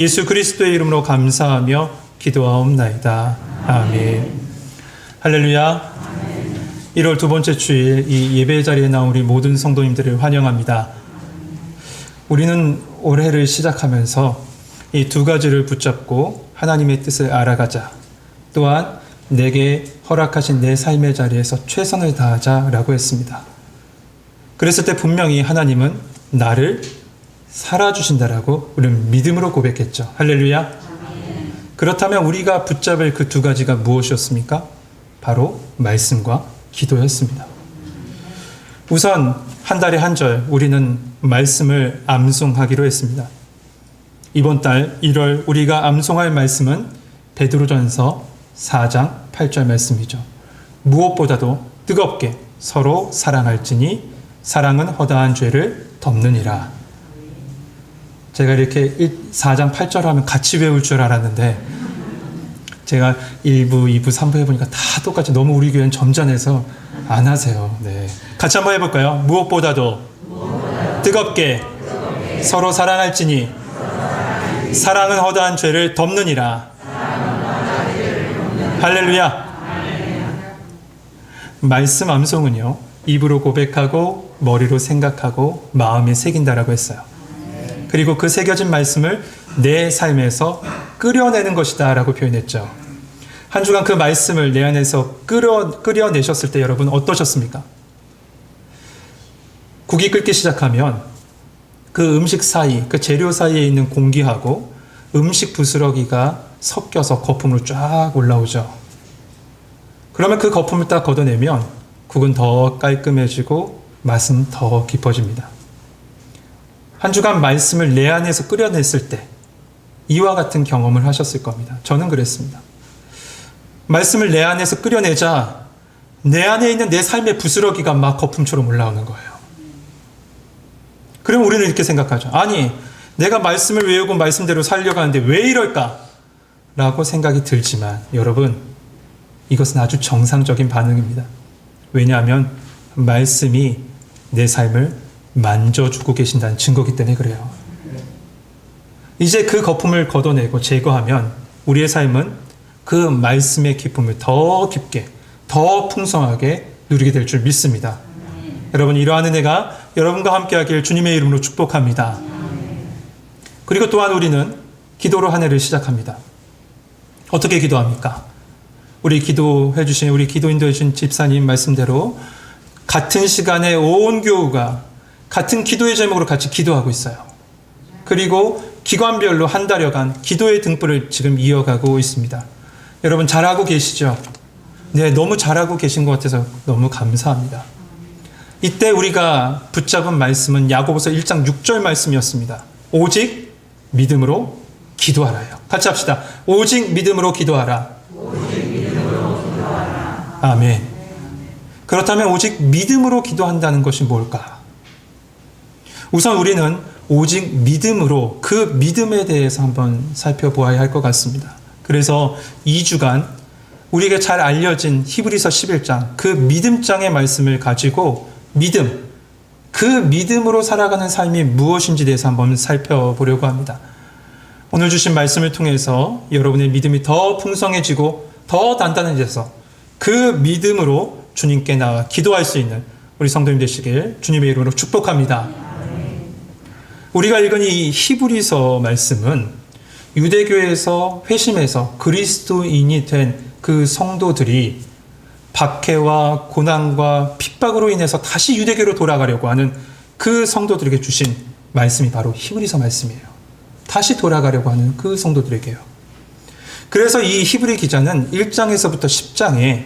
예수 그리스도의 이름으로 감사하며 기도하옵나이다. 아멘. 할렐루야. 1월 두 번째 주일 이 예배 자리에 나온 우리 모든 성도님들을 환영합니다. 우리는 올해를 시작하면서 이 두 가지를 붙잡고 하나님의 뜻을 알아가자. 또한 내게 허락하신 내 삶의 자리에서 최선을 다하자라고 했습니다. 그랬을 때 분명히 하나님은 나를 살아주신다라고 우리는 믿음으로 고백했죠. 할렐루야. 그렇다면 우리가 붙잡을 그 두 가지가 무엇이었습니까? 바로 말씀과 기도였습니다. 우선 한 달에 한 절 우리는 말씀을 암송하기로 했습니다. 이번 달 1월 우리가 암송할 말씀은 베드로전서 4장 8절 말씀이죠. 무엇보다도 뜨겁게 서로 사랑할지니 사랑은 허다한 죄를 덮느니라. 제가 이렇게 4장 8절 하면 같이 외울 줄 알았는데 제가 1부, 2부, 3부 해보니까 다 똑같이 너무 우리 교회는 점잖해서 안 하세요. 네. 같이 한번 해볼까요? 무엇보다도 뜨겁게 서로 사랑할지니 사랑은 허다한 죄를 덮느니라. 할렐루야. 말씀 암송은요, 입으로 고백하고 머리로 생각하고 마음에 새긴다라고 했어요. 그리고 그 새겨진 말씀을 내 삶에서 끓여내는 것이다 라고 표현했죠. 한 주간 그 말씀을 내 안에서 끓여내셨을 때 여러분 어떠셨습니까? 국이 끓기 시작하면 그 음식 사이, 그 재료 사이에 있는 공기하고 음식 부스러기가 섞여서 거품으로 쫙 올라오죠. 그러면 그 거품을 딱 걷어내면 국은 더 깔끔해지고 맛은 더 깊어집니다. 한 주간 말씀을 내 안에서 끓여냈을 때 이와 같은 경험을 하셨을 겁니다. 저는 그랬습니다. 말씀을 내 안에서 끓여내자 내 안에 있는 내 삶의 부스러기가 막 거품처럼 올라오는 거예요. 그럼 우리는 이렇게 생각하죠. 아니, 내가 말씀을 외우고 말씀대로 살려가는데 왜 이럴까? 라고 생각이 들지만 여러분, 이것은 아주 정상적인 반응입니다. 왜냐하면 말씀이 내 삶을 만져주고 계신다는 증거이기 때문에 그래요. 이제 그 거품을 걷어내고 제거하면 우리의 삶은 그 말씀의 기쁨을 더 깊게, 더 풍성하게 누리게 될 줄 믿습니다. 여러분, 이러한 은혜가 여러분과 함께 하길 주님의 이름으로 축복합니다. 그리고 또한 우리는 기도로 한 해를 시작합니다. 어떻게 기도합니까? 우리 기도해 주신, 우리 기도 인도해 주신 집사님 말씀대로 같은 시간에 온 교우가 같은 기도의 제목으로 같이 기도하고 있어요. 그리고 기관별로 한 달여간 기도의 등불을 지금 이어가고 있습니다. 여러분 잘하고 계시죠? 네, 너무 잘하고 계신 것 같아서 너무 감사합니다. 이때 우리가 붙잡은 말씀은 야고보서 1장 6절 말씀이었습니다. 오직 믿음으로 기도하라요. 같이 합시다. 오직 믿음으로 기도하라. 아멘. 그렇다면 오직 믿음으로 기도한다는 것이 뭘까? 우선 우리는 오직 믿음으로 그 믿음에 대해서 한번 살펴보아야 할 것 같습니다. 그래서 2주간 우리에게 잘 알려진 히브리서 11장 그 믿음장의 말씀을 가지고 믿음, 그 믿음으로 살아가는 삶이 무엇인지 대해서 한번 살펴보려고 합니다. 오늘 주신 말씀을 통해서 여러분의 믿음이 더 풍성해지고 더 단단해져서 그 믿음으로 주님께 나와 기도할 수 있는 우리 성도님 되시길 주님의 이름으로 축복합니다. 우리가 읽은 이 히브리서 말씀은 유대교에서 회심해서 그리스도인이 된 그 성도들이 박해와 고난과 핍박으로 인해서 다시 유대교로 돌아가려고 하는 그 성도들에게 주신 말씀이 바로 히브리서 말씀이에요. 다시 돌아가려고 하는 그 성도들에게요. 그래서 이 히브리 기자는 1장에서부터 10장에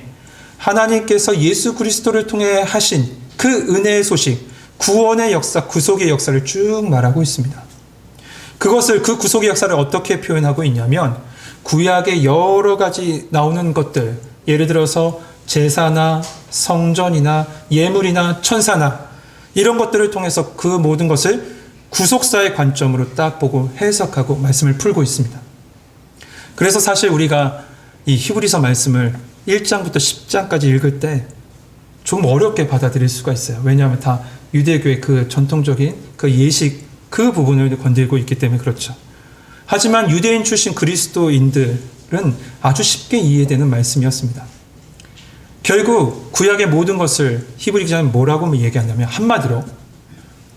하나님께서 예수 그리스도를 통해 하신 그 은혜의 소식, 구원의 역사, 구속의 역사를 쭉 말하고 있습니다. 그것을, 그 구속의 역사를 어떻게 표현하고 있냐면 구약의 여러 가지 나오는 것들, 예를 들어서 제사나 성전이나 예물이나 천사나 이런 것들을 통해서 그 모든 것을 구속사의 관점으로 딱 보고 해석하고 말씀을 풀고 있습니다. 그래서 사실 우리가 이 히브리서 말씀을 1장부터 10장까지 읽을 때 좀 어렵게 받아들일 수가 있어요. 왜냐하면 다 유대교의 그 전통적인 그 예식 그 부분을 건들고 있기 때문에 그렇죠. 하지만 유대인 출신 그리스도인들은 아주 쉽게 이해되는 말씀이었습니다. 결국 구약의 모든 것을 히브리 기자는 뭐라고 얘기하냐면 한마디로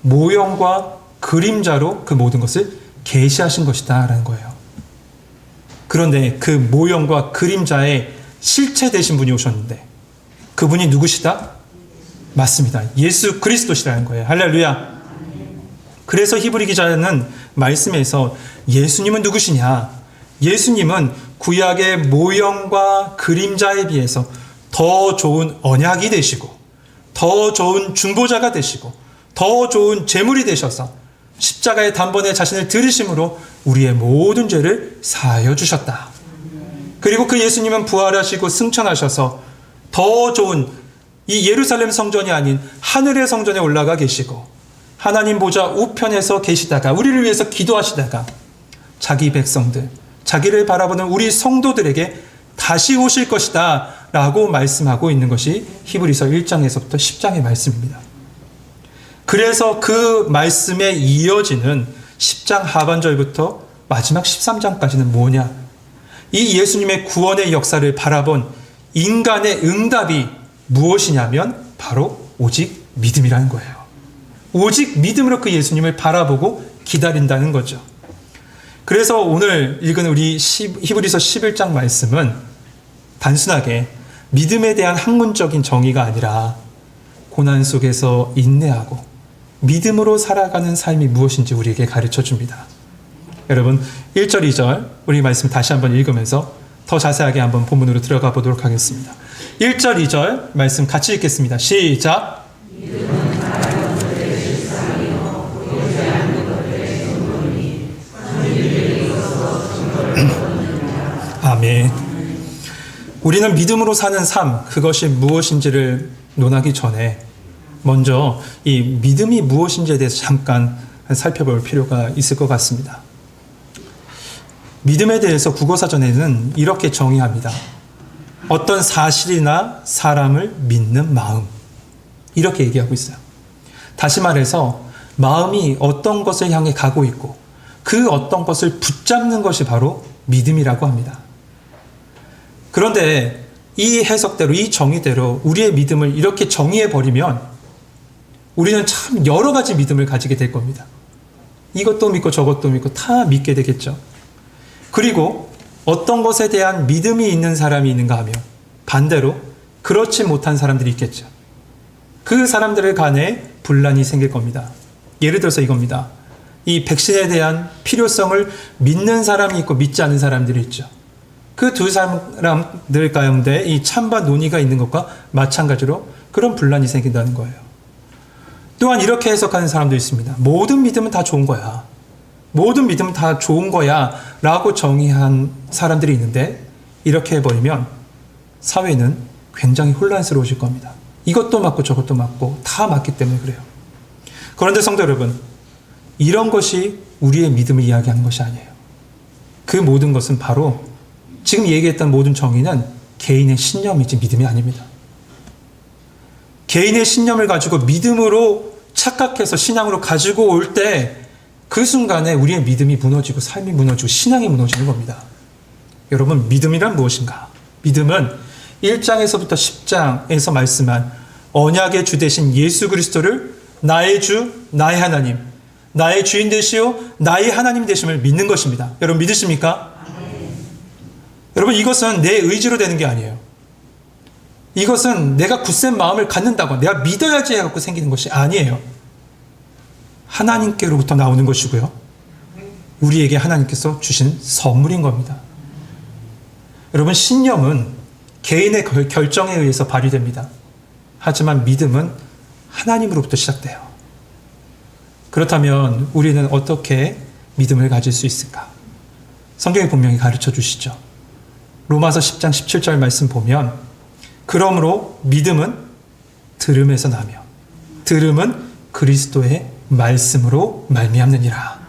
모형과 그림자로 그 모든 것을 계시하신 것이다 라는 거예요. 그런데 그 모형과 그림자의 실체 되신 분이 오셨는데 그분이 누구시다? 맞습니다. 예수 그리스도시라는 거예요. 할렐루야. 그래서 히브리 기자는 말씀에서 예수님은 누구시냐? 예수님은 구약의 모형과 그림자에 비해서 더 좋은 언약이 되시고 더 좋은 중보자가 되시고 더 좋은 제물이 되셔서 십자가의 단번에 자신을 들이심으로 우리의 모든 죄를 사하여 주셨다. 그리고 그 예수님은 부활하시고 승천하셔서 더 좋은 이 예루살렘 성전이 아닌 하늘의 성전에 올라가 계시고 하나님 보좌 우편에서 계시다가 우리를 위해서 기도하시다가 자기 백성들, 자기를 바라보는 우리 성도들에게 다시 오실 것이다 라고 말씀하고 있는 것이 히브리서 1장에서부터 10장의 말씀입니다. 그래서 그 말씀에 이어지는 10장 하반절부터 마지막 13장까지는 뭐냐? 이 예수님의 구원의 역사를 바라본 인간의 응답이 무엇이냐면 바로 오직 믿음이라는 거예요. 오직 믿음으로 그 예수님을 바라보고 기다린다는 거죠. 그래서 오늘 읽은 우리 히브리서 11장 말씀은 단순하게 믿음에 대한 학문적인 정의가 아니라 고난 속에서 인내하고 믿음으로 살아가는 삶이 무엇인지 우리에게 가르쳐 줍니다. 여러분 1절 2절 우리 말씀 다시 한번 읽으면서 더 자세하게 한번 본문으로 들어가 보도록 하겠습니다. 1절 2절 말씀 같이 읽겠습니다. 시작. 아멘. 우리는 믿음으로 사는 삶, 그것이 무엇인지를 논하기 전에 먼저 이 믿음이 무엇인지에 대해서 잠깐 살펴볼 필요가 있을 것 같습니다. 믿음에 대해서 국어사전에는 이렇게 정의합니다. 어떤 사실이나 사람을 믿는 마음. 이렇게 얘기하고 있어요. 다시 말해서 마음이 어떤 것을 향해 가고 있고 그 어떤 것을 붙잡는 것이 바로 믿음이라고 합니다. 그런데 이 해석대로, 이 정의대로 우리의 믿음을 이렇게 정의해버리면 우리는 참 여러 가지 믿음을 가지게 될 겁니다. 이것도 믿고 저것도 믿고 다 믿게 되겠죠. 그리고 어떤 것에 대한 믿음이 있는 사람이 있는가 하면 반대로 그렇지 못한 사람들이 있겠죠. 그 사람들을 간에 분란이 생길 겁니다. 예를 들어서 이겁니다. 이 백신에 대한 필요성을 믿는 사람이 있고 믿지 않는 사람들이 있죠. 그 두 사람들 가운데 이 찬반 논의가 있는 것과 마찬가지로 그런 분란이 생긴다는 거예요. 또한 이렇게 해석하는 사람도 있습니다. 모든 믿음은 다 좋은 거야. 모든 믿음은 다 좋은 거야 라고 정의한 사람들이 있는데 이렇게 해버리면 사회는 굉장히 혼란스러워질 겁니다. 이것도 맞고 저것도 맞고 다 맞기 때문에 그래요. 그런데 성도 여러분, 이런 것이 우리의 믿음을 이야기하는 것이 아니에요. 그 모든 것은 바로 지금 얘기했던 모든 정의는 개인의 신념이지 믿음이 아닙니다. 개인의 신념을 가지고 믿음으로 착각해서 신앙으로 가지고 올 때 그 순간에 우리의 믿음이 무너지고 삶이 무너지고 신앙이 무너지는 겁니다. 여러분, 믿음이란 무엇인가? 믿음은 1장에서부터 10장에서 말씀한 언약의 주 되신 예수 그리스도를 나의 주, 나의 하나님, 나의 주인 되시오, 나의 하나님 되심을 믿는 것입니다. 여러분 믿으십니까? 여러분, 이것은 내 의지로 되는 게 아니에요. 이것은 내가 굳센 마음을 갖는다고 내가 믿어야지 해갖고 생기는 것이 아니에요. 하나님께로부터 나오는 것이고요. 우리에게 하나님께서 주신 선물인 겁니다. 여러분, 신념은 개인의 결정에 의해서 발휘됩니다. 하지만 믿음은 하나님으로부터 시작돼요. 그렇다면 우리는 어떻게 믿음을 가질 수 있을까? 성경이 분명히 가르쳐 주시죠. 로마서 10장 17절 말씀 보면 그러므로 믿음은 들음에서 나며 들음은 그리스도의 말씀으로 말미암느니라.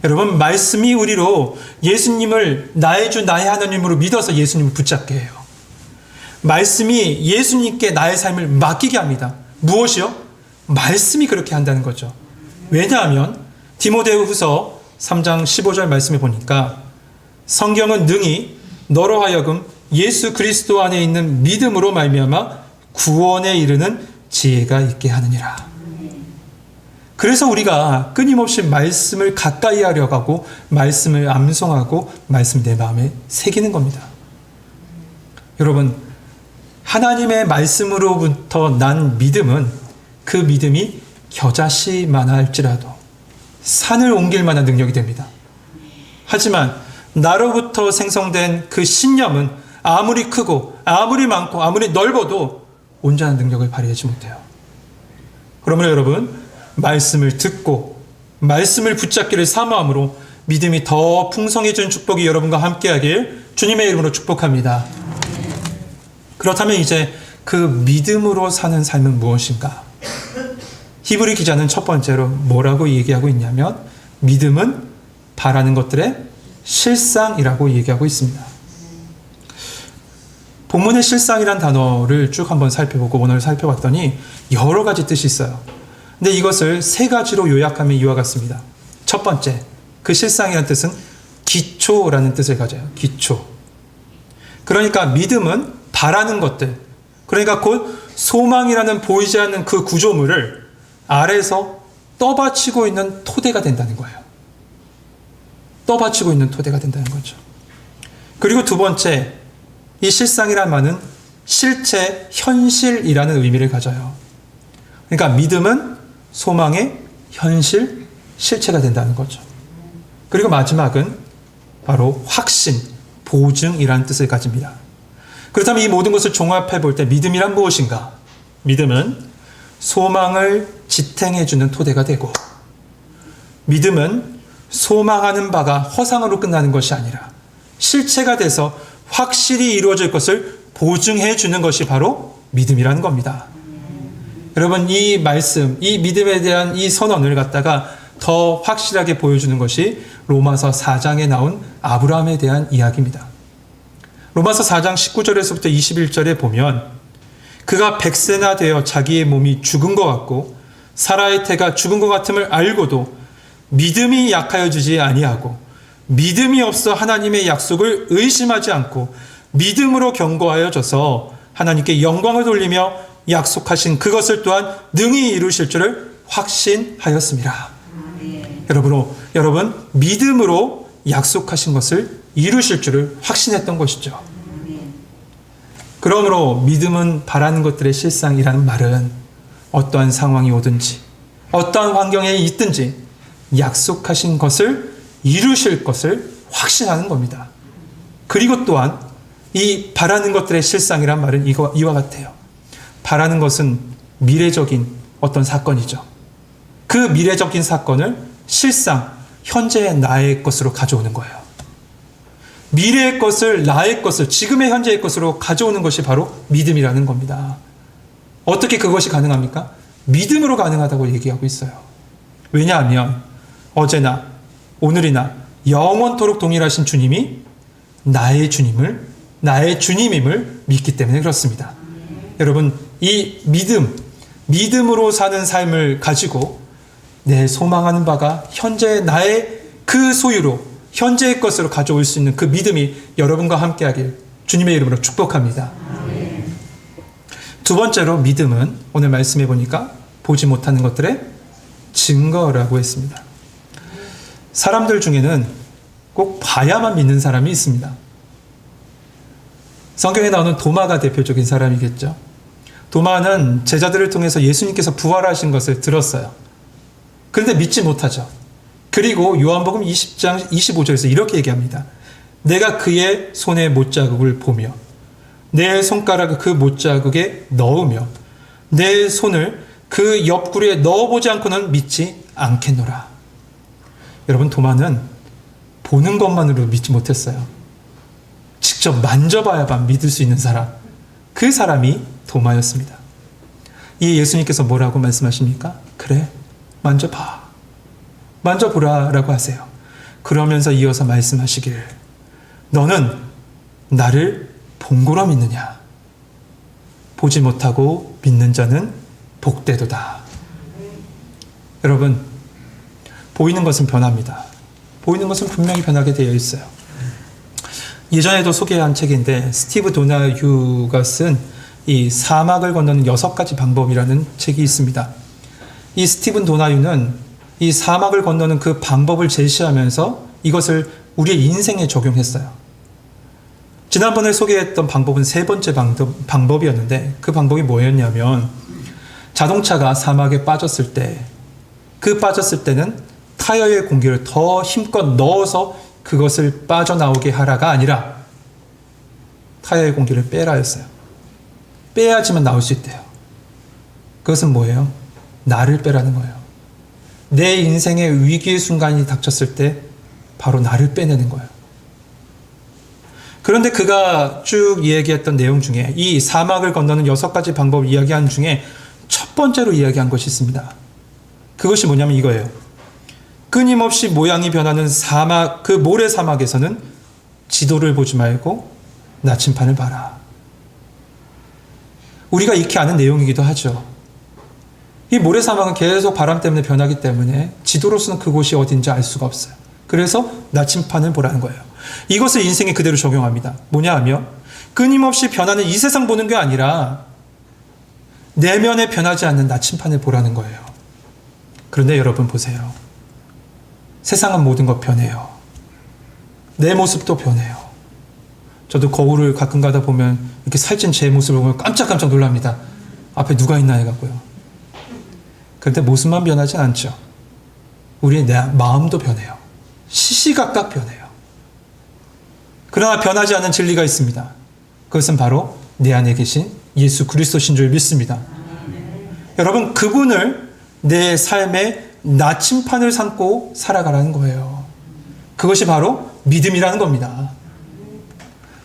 여러분, 말씀이 우리로 예수님을 나의 주 나의 하나님으로 믿어서 예수님을 붙잡게 해요. 말씀이 예수님께 나의 삶을 맡기게 합니다. 무엇이요? 말씀이 그렇게 한다는 거죠. 왜냐하면 디모데후서 3장 15절 말씀에 보니까 성경은 능히 너로 하여금 예수 그리스도 안에 있는 믿음으로 말미암아 구원에 이르는 지혜가 있게 하느니라. 그래서 우리가 끊임없이 말씀을 가까이 하려고 하고 말씀을 암송하고 말씀 내 마음에 새기는 겁니다. 여러분, 하나님의 말씀으로부터 난 믿음은 그 믿음이 겨자씨만하 할지라도 산을 옮길 만한 능력이 됩니다. 하지만 나로부터 생성된 그 신념은 아무리 크고 아무리 많고 아무리 넓어도 온전한 능력을 발휘하지 못해요. 그러므로 여러분, 말씀을 듣고 말씀을 붙잡기를 사모함으로 믿음이 더 풍성해진 축복이 여러분과 함께하길 주님의 이름으로 축복합니다. 그렇다면 이제 그 믿음으로 사는 삶은 무엇인가? 히브리 기자는 첫 번째로 뭐라고 얘기하고 있냐면 믿음은 바라는 것들의 실상이라고 얘기하고 있습니다. 본문의 실상이란 단어를 쭉 한번 살펴보고 오늘 살펴봤더니 여러 가지 뜻이 있어요. 근데 이것을 세 가지로 요약하면 이와 같습니다. 첫 번째, 그 실상이라는 뜻은 기초라는 뜻을 가져요. 기초. 그러니까 믿음은 바라는 것들, 그러니까 곧 소망이라는 보이지 않는 그 구조물을 아래에서 떠받치고 있는 토대가 된다는 거예요. 떠받치고 있는 토대가 된다는 거죠. 그리고 두 번째, 이 실상이란 말은 실체, 현실이라는 의미를 가져요. 그러니까 믿음은 소망의 현실, 실체가 된다는 거죠. 그리고 마지막은 바로 확신, 보증이라는 뜻을 가집니다. 그렇다면 이 모든 것을 종합해 볼 때 믿음이란 무엇인가? 믿음은 소망을 지탱해주는 토대가 되고, 믿음은 소망하는 바가 허상으로 끝나는 것이 아니라 실체가 돼서 확실히 이루어질 것을 보증해주는 것이 바로 믿음이라는 겁니다. 여러분, 이 말씀, 이 믿음에 대한 이 선언을 갖다가 더 확실하게 보여주는 것이 로마서 4장에 나온 아브라함에 대한 이야기입니다. 로마서 4장 19절에서부터 21절에 보면 그가 100세나 되어 자기의 몸이 죽은 것 같고 사라의 태가 죽은 것 같음을 알고도 믿음이 약하여지지 아니하고 믿음이 없어 하나님의 약속을 의심하지 않고 믿음으로 견고하여져서 하나님께 영광을 돌리며 약속하신 그것을 또한 능히 이루실 줄을 확신하였습니다. 여러분, 믿음으로 약속하신 것을 이루실 줄을 확신했던 것이죠. 그러므로 믿음은 바라는 것들의 실상이라는 말은 어떠한 상황이 오든지 어떠한 환경에 있든지 약속하신 것을 이루실 것을 확신하는 겁니다. 그리고 또한 이 바라는 것들의 실상이란 말은 이와 같아요. 바라는 것은 미래적인 어떤 사건이죠. 그 미래적인 사건을 실상, 현재의 나의 것으로 가져오는 거예요. 미래의 것을, 나의 것을, 지금의 현재의 것으로 가져오는 것이 바로 믿음이라는 겁니다. 어떻게 그것이 가능합니까? 믿음으로 가능하다고 얘기하고 있어요. 왜냐하면 어제나 오늘이나 영원토록 동일하신 주님이 나의 주님임을 믿기 때문에 그렇습니다. 여러분, 이 믿음으로 사는 삶을 가지고 내 소망하는 바가 현재의 나의 그 소유로, 현재의 것으로 가져올 수 있는 그 믿음이 여러분과 함께하길 주님의 이름으로 축복합니다. 두 번째로 믿음은 오늘 말씀해 보니까 보지 못하는 것들의 증거라고 했습니다. 사람들 중에는 꼭 봐야만 믿는 사람이 있습니다. 성경에 나오는 도마가 대표적인 사람이겠죠. 도마는 제자들을 통해서 예수님께서 부활하신 것을 들었어요. 그런데 믿지 못하죠. 그리고 요한복음 20장 25절에서 이렇게 얘기합니다. 내가 그의 손에 못자국을 보며 내 손가락을 그 못자국에 넣으며 내 손을 그 옆구리에 넣어보지 않고는 믿지 않겠노라. 여러분, 도마는 보는 것만으로 믿지 못했어요. 직접 만져봐야만 믿을 수 있는 사람, 그 사람이 도마였습니다. 이 예수님께서 뭐라고 말씀하십니까? 그래, 만져봐, 만져보라 라고 하세요. 그러면서 이어서 말씀하시길, 너는 나를 본 거로 믿느냐? 보지 못하고 믿는 자는 복되도다. 여러분, 보이는 것은 변합니다. 보이는 것은 분명히 변하게 되어 있어요. 예전에도 소개한 책인데 스티브 도나유가 쓴 이 사막을 건너는 6가지 방법이라는 책이 있습니다. 이 스티븐 도나유는 이 사막을 건너는 그 방법을 제시하면서 이것을 우리의 인생에 적용했어요. 지난번에 소개했던 방법은 3번째 방법이었는데 그 방법이 뭐였냐면 자동차가 사막에 빠졌을 때 그 빠졌을 때는 타이어의 공기를 더 힘껏 넣어서 그것을 빠져나오게 하라가 아니라 타이어의 공기를 빼라였어요. 빼야지만 나올 수 있대요. 그것은 뭐예요? 나를 빼라는 거예요. 내 인생의 위기의 순간이 닥쳤을 때 바로 나를 빼내는 거예요. 그런데 그가 쭉 이야기했던 내용 중에 이 사막을 건너는 6가지 방법을 이야기한 중에 첫 번째로 이야기한 것이 있습니다. 그것이 뭐냐면 이거예요. 끊임없이 모양이 변하는 사막, 그 모래 사막에서는 지도를 보지 말고 나침판을 봐라. 우리가 익히 아는 내용이기도 하죠. 이 모래 사막은 계속 바람 때문에 변하기 때문에 지도로서는 그곳이 어딘지 알 수가 없어요. 그래서 나침판을 보라는 거예요. 이것을 인생에 그대로 적용합니다. 뭐냐 하면 끊임없이 변하는 이 세상 보는 게 아니라 내면에 변하지 않는 나침판을 보라는 거예요. 그런데 여러분 보세요. 세상은 모든 것 변해요. 내 모습도 변해요. 저도 거울을 가끔 가다 보면 이렇게 살찐 제 모습을 보면 깜짝깜짝 놀랍니다. 앞에 누가 있나 해갖고요. 그런데 모습만 변하진 않죠. 우리의 마음도 변해요. 시시각각 변해요. 그러나 변하지 않는 진리가 있습니다. 그것은 바로 내 안에 계신 예수 그리스도신 줄 믿습니다. 여러분, 그분을 내 삶의 나침판을 삼고 살아가라는 거예요. 그것이 바로 믿음이라는 겁니다.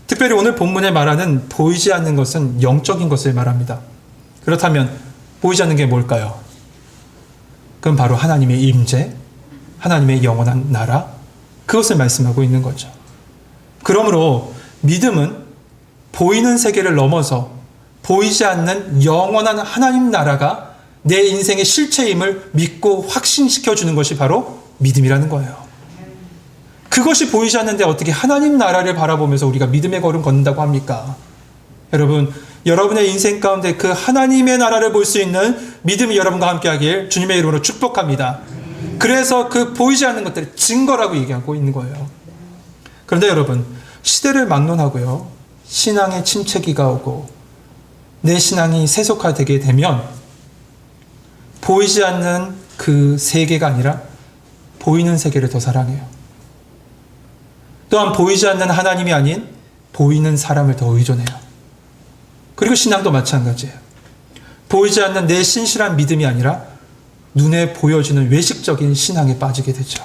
특별히 오늘 본문에 말하는 보이지 않는 것은 영적인 것을 말합니다. 그렇다면 보이지 않는 게 뭘까요? 그건 바로 하나님의 임재, 하나님의 영원한 나라, 그것을 말씀하고 있는 거죠. 그러므로 믿음은 보이는 세계를 넘어서 보이지 않는 영원한 하나님 나라가 내 인생의 실체임을 믿고 확신시켜주는 것이 바로 믿음이라는 거예요. 그것이 보이지 않는데 어떻게 하나님 나라를 바라보면서 우리가 믿음의 걸음 걷는다고 합니까? 여러분, 여러분의 인생 가운데 그 하나님의 나라를 볼 수 있는 믿음이 여러분과 함께 하길 주님의 이름으로 축복합니다. 그래서 그 보이지 않는 것들의 증거라고 얘기하고 있는 거예요. 그런데 여러분, 시대를 막론하고요, 신앙의 침체기가 오고 내 신앙이 세속화되게 되면 보이지 않는 그 세계가 아니라 보이는 세계를 더 사랑해요. 또한 보이지 않는 하나님이 아닌 보이는 사람을 더 의존해요. 그리고 신앙도 마찬가지예요. 보이지 않는 내 신실한 믿음이 아니라 눈에 보여지는 외식적인 신앙에 빠지게 되죠.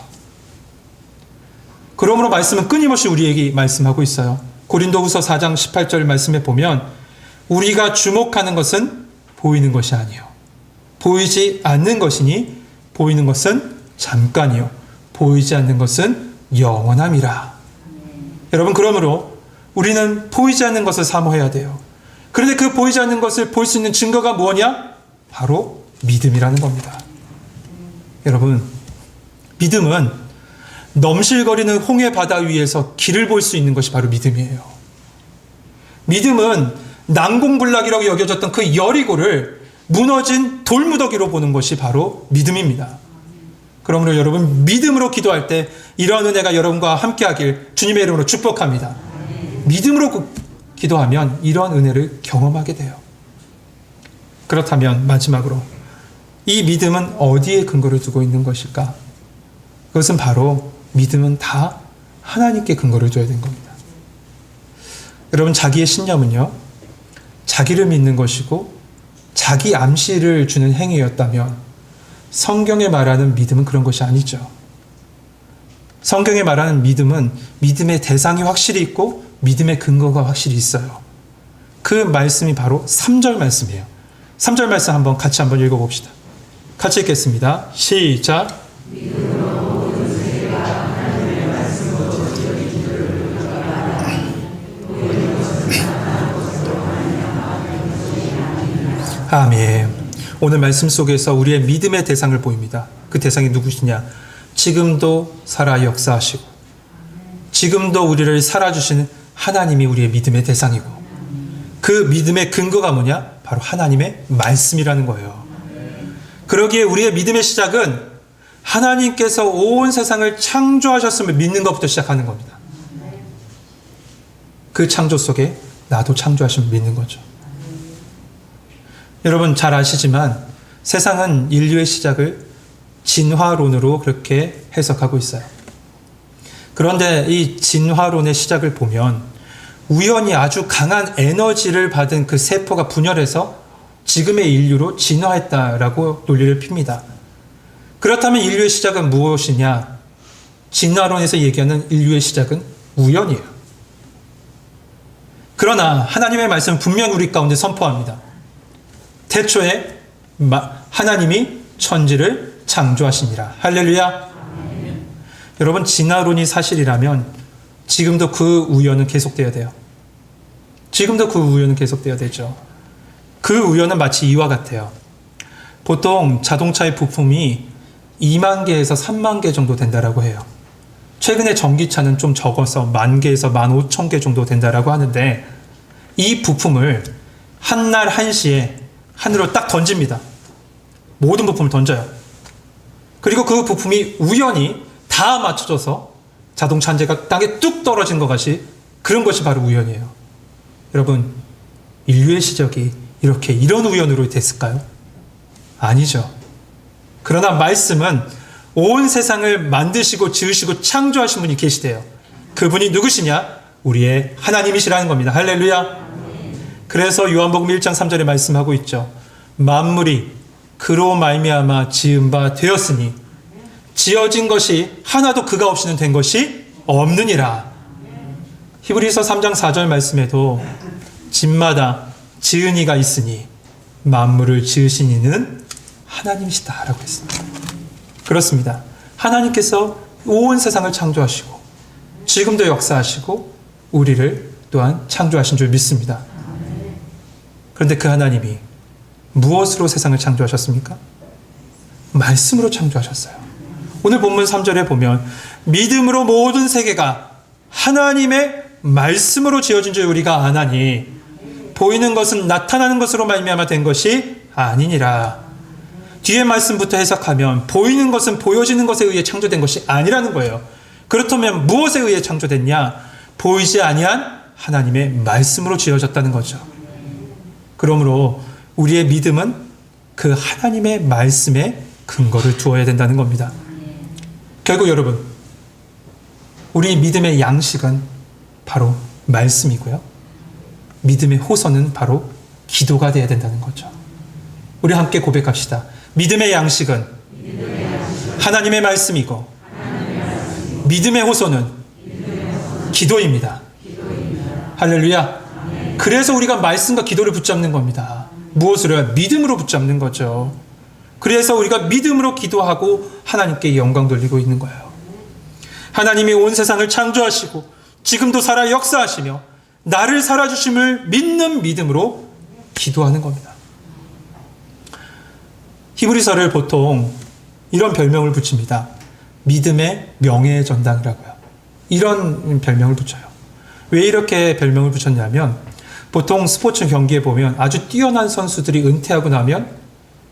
그러므로 말씀은 끊임없이 우리에게 말씀하고 있어요. 고린도후서 4장 18절 말씀에 보면 우리가 주목하는 것은 보이는 것이 아니요 보이지 않는 것이니 보이는 것은 잠깐이요 보이지 않는 것은 영원함이라. 여러분, 그러므로 우리는 보이지 않는 것을 사모해야 돼요. 그런데 그 보이지 않는 것을 볼 수 있는 증거가 뭐냐? 바로 믿음이라는 겁니다. 여러분, 믿음은 넘실거리는 홍해 바다 위에서 길을 볼 수 있는 것이 바로 믿음이에요. 믿음은 난공불락이라고 여겨졌던 그 여리고를 무너진 돌무더기로 보는 것이 바로 믿음입니다. 그러므로 여러분, 믿음으로 기도할 때 이러한 은혜가 여러분과 함께하길 주님의 이름으로 축복합니다. 믿음으로 기도하면 이러한 은혜를 경험하게 돼요. 그렇다면 마지막으로 이 믿음은 어디에 근거를 두고 있는 것일까? 그것은 바로 믿음은 다 하나님께 근거를 둬야 되는 겁니다. 여러분, 자기의 신념은요, 자기를 믿는 것이고 자기 암시를 주는 행위였다면 성경에 말하는 믿음은 그런 것이 아니죠. 성경에 말하는 믿음은 믿음의 대상이 확실히 있고 믿음의 근거가 확실히 있어요. 그 말씀이 바로 3절 말씀이에요. 3절 말씀 같이 한번 읽어봅시다. 같이 읽겠습니다. 시작. 아멘. 오늘 말씀 속에서 우리의 믿음의 대상을 보입니다. 그 대상이 누구시냐? 지금도 살아 역사하시고 지금도 우리를 살아주시는 하나님이 우리의 믿음의 대상이고 그 믿음의 근거가 뭐냐? 바로 하나님의 말씀이라는 거예요. 그러기에 우리의 믿음의 시작은 하나님께서 온 세상을 창조하셨음을 믿는 것부터 시작하는 겁니다. 그 창조 속에 나도 창조하심을 믿는 거죠. 여러분 잘 아시지만 세상은 인류의 시작을 진화론으로 그렇게 해석하고 있어요. 그런데 이 진화론의 시작을 보면 우연히 아주 강한 에너지를 받은 그 세포가 분열해서 지금의 인류로 진화했다라고 논리를 핍니다. 그렇다면 인류의 시작은 무엇이냐? 진화론에서 얘기하는 인류의 시작은 우연이에요. 그러나 하나님의 말씀은 분명히 우리 가운데 선포합니다. 태초에 하나님이 천지를 창조하시니라. 할렐루야. 여러분 진화론이 사실이라면 지금도 그 우연은 계속되어야 돼요. 지금도 그 우연은 계속되어야 되죠. 그 우연은 마치 이와 같아요. 보통 자동차의 부품이 2만 개에서 3만 개 정도 된다라고 해요. 최근에 전기차는 좀 적어서 10,000개에서 15,000개 정도 된다라고 하는데 이 부품을 한날 한시에 하늘로 딱 던집니다. 모든 부품을 던져요. 그리고 그 부품이 우연히 다 맞춰져서 자동차 한 대가 땅에 뚝 떨어진 것 같이 그런 것이 바로 우연이에요. 여러분 인류의 시작이 이렇게 이런 우연으로 됐을까요? 아니죠. 그러나 말씀은 온 세상을 만드시고 지으시고 창조하신 분이 계시대요. 그분이 누구시냐? 우리의 하나님이시라는 겁니다. 할렐루야. 그래서 요한복음 1장 3절에 말씀하고 있죠. 만물이 그로 말미암아 지은 바 되었으니 지어진 것이 하나도 그가 없이는 된 것이 없느니라. 히브리서 3장 4절 말씀에도 집마다 지은 이가 있으니 만물을 지으신 이는 하나님이시다 라고 했습니다. 그렇습니다. 하나님께서 온 세상을 창조하시고 지금도 역사하시고 우리를 또한 창조하신 줄 믿습니다. 그런데 그 하나님이 무엇으로 세상을 창조하셨습니까? 말씀으로 창조하셨어요. 오늘 본문 3절에 보면 믿음으로 모든 세계가 하나님의 말씀으로 지어진 줄 우리가 아나니 보이는 것은 나타나는 것으로 말미암아 된 것이 아니니라. 뒤에 말씀부터 해석하면 보이는 것은 보여지는 것에 의해 창조된 것이 아니라는 거예요. 그렇다면 무엇에 의해 창조됐냐? 보이지 아니한 하나님의 말씀으로 지어졌다는 거죠. 그러므로 우리의 믿음은 그 하나님의 말씀에 근거를 두어야 된다는 겁니다. 결국 여러분, 우리 믿음의 양식은 바로 말씀이고요. 믿음의 호소는 바로 기도가 되어야 된다는 거죠. 우리 함께 고백합시다. 믿음의 양식은 하나님의 말씀이고 믿음의 호소는 기도입니다. 할렐루야. 그래서 우리가 말씀과 기도를 붙잡는 겁니다. 무엇으로요? 믿음으로 붙잡는 거죠. 그래서 우리가 믿음으로 기도하고 하나님께 영광 돌리고 있는 거예요. 하나님이 온 세상을 창조하시고 지금도 살아 역사하시며 나를 살아주심을 믿는 믿음으로 기도하는 겁니다. 히브리서를 보통 이런 별명을 붙입니다. 믿음의 명예의 전당이라고요. 이런 별명을 붙여요. 왜 이렇게 별명을 붙였냐면 보통 스포츠 경기에 보면 아주 뛰어난 선수들이 은퇴하고 나면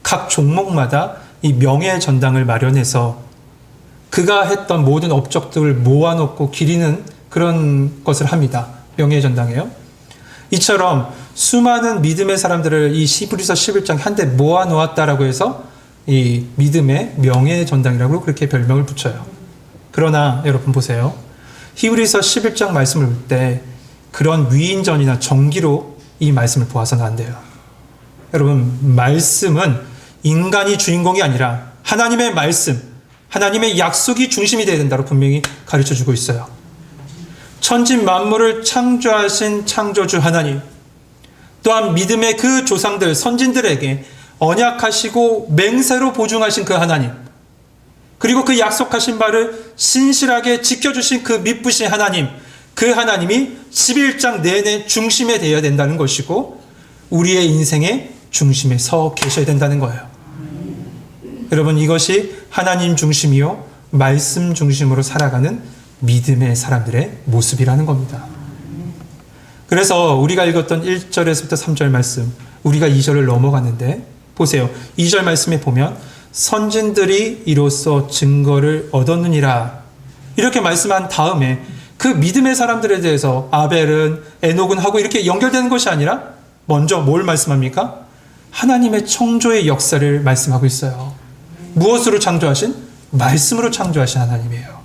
각 종목마다 이 명예의 전당을 마련해서 그가 했던 모든 업적들을 모아놓고 기리는 그런 것을 합니다. 명예의 전당이에요. 이처럼 수많은 믿음의 사람들을 이 히브리서 11장 한데 모아놓았다라고 해서 이 믿음의 명예의 전당이라고 그렇게 별명을 붙여요. 그러나 여러분 보세요. 히브리서 11장 말씀을 볼 때 그런 위인전이나 정기로 이 말씀을 보아서는 안 돼요. 여러분 말씀은 인간이 주인공이 아니라 하나님의 말씀, 하나님의 약속이 중심이 되어야 된다고 분명히 가르쳐주고 있어요. 천지 만물을 창조하신 창조주 하나님, 또한 믿음의 그 조상들, 선진들에게 언약하시고 맹세로 보증하신 그 하나님, 그리고 그 약속하신 바를 신실하게 지켜주신 그 미쁘신 하나님, 그 하나님이 11장 내내 중심에 되어야 된다는 것이고 우리의 인생의 중심에 서 계셔야 된다는 거예요. 여러분 이것이 하나님 중심이요 말씀 중심으로 살아가는 믿음의 사람들의 모습이라는 겁니다. 그래서 우리가 읽었던 1절에서부터 3절 말씀, 우리가 2절을 넘어갔는데 보세요. 2절 말씀에 보면 선진들이 이로써 증거를 얻었느니라 이렇게 말씀한 다음에 그 믿음의 사람들에 대해서 아벨은 에녹은 하고 이렇게 연결되는 것이 아니라 먼저 뭘 말씀합니까? 하나님의 창조의 역사를 말씀하고 있어요. 무엇으로 창조하신? 말씀으로 창조하신 하나님이에요.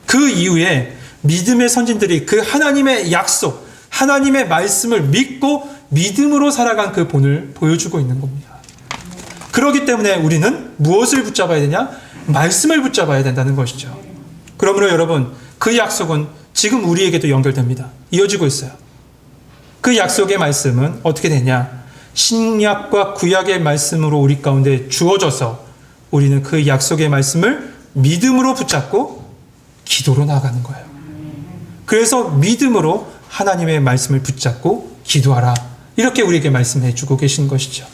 그 이후에 믿음의 선진들이 그 하나님의 약속, 하나님의 말씀을 믿고 믿음으로 살아간 그 본을 보여주고 있는 겁니다. 그렇기 때문에 우리는 무엇을 붙잡아야 되냐? 말씀을 붙잡아야 된다는 것이죠. 그러므로 여러분, 그 약속은 지금 우리에게도 연결됩니다. 이어지고 있어요. 그 약속의 말씀은 어떻게 되냐? 신약과 구약의 말씀으로 우리 가운데 주어져서 우리는 그 약속의 말씀을 믿음으로 붙잡고 기도로 나아가는 거예요. 그래서 믿음으로 하나님의 말씀을 붙잡고 기도하라. 이렇게 우리에게 말씀해 주고 계신 것이죠.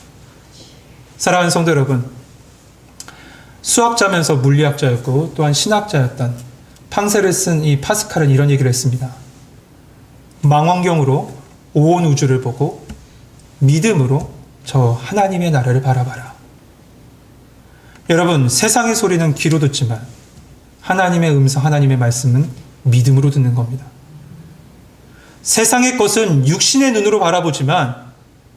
사랑하는 성도 여러분, 수학자면서 물리학자였고 또한 신학자였던 팡세를 쓴 이 파스칼은 이런 얘기를 했습니다. 망원경으로 온 우주를 보고 믿음으로 저 하나님의 나라를 바라봐라. 여러분, 세상의 소리는 귀로 듣지만 하나님의 음성, 하나님의 말씀은 믿음으로 듣는 겁니다. 세상의 것은 육신의 눈으로 바라보지만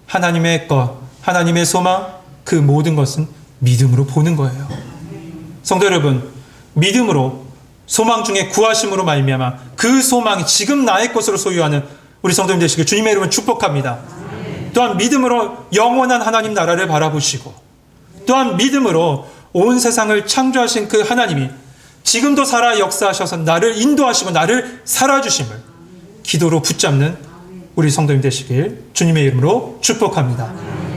하나님의 것, 하나님의 소망, 그 모든 것은 믿음으로 보는 거예요. 성도 여러분, 믿음으로 소망 중에 구하심으로 말미암아 그 소망이 지금 나의 것으로 소유하는 우리 성도님 되시길 주님의 이름으로 축복합니다. 또한 믿음으로 영원한 하나님 나라를 바라보시고 또한 믿음으로 온 세상을 창조하신 그 하나님이 지금도 살아 역사하셔서 나를 인도하시고 나를 살아주심을 기도로 붙잡는 우리 성도님 되시길 주님의 이름으로 축복합니다.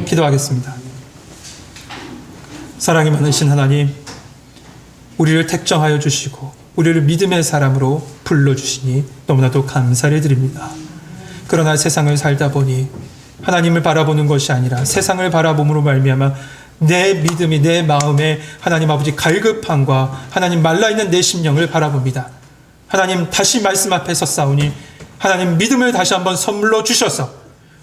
기도하겠습니다. 사랑이 많으신 하나님, 우리를 택정하여 주시고 우리를 믿음의 사람으로 불러주시니 너무나도 감사를 드립니다. 그러나 세상을 살다 보니 하나님을 바라보는 것이 아니라 세상을 바라봄으로 말미암아 내 믿음이 내 마음에 하나님 아버지 갈급함과 하나님 말라있는 내 심령을 바라봅니다. 하나님 다시 말씀 앞에 섰사오니 하나님 믿음을 다시 한번 선물로 주셔서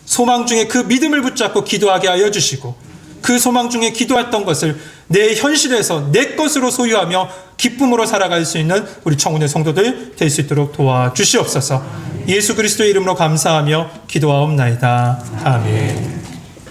소망 중에 그 믿음을 붙잡고 기도하게 하여 주시고 그 소망 중에 기도했던 것을 내 현실에서 내 것으로 소유하며 기쁨으로 살아갈 수 있는 우리 청운의 성도들 될 수 있도록 도와주시옵소서. 예수 그리스도의 이름으로 감사하며 기도하옵나이다. 아멘.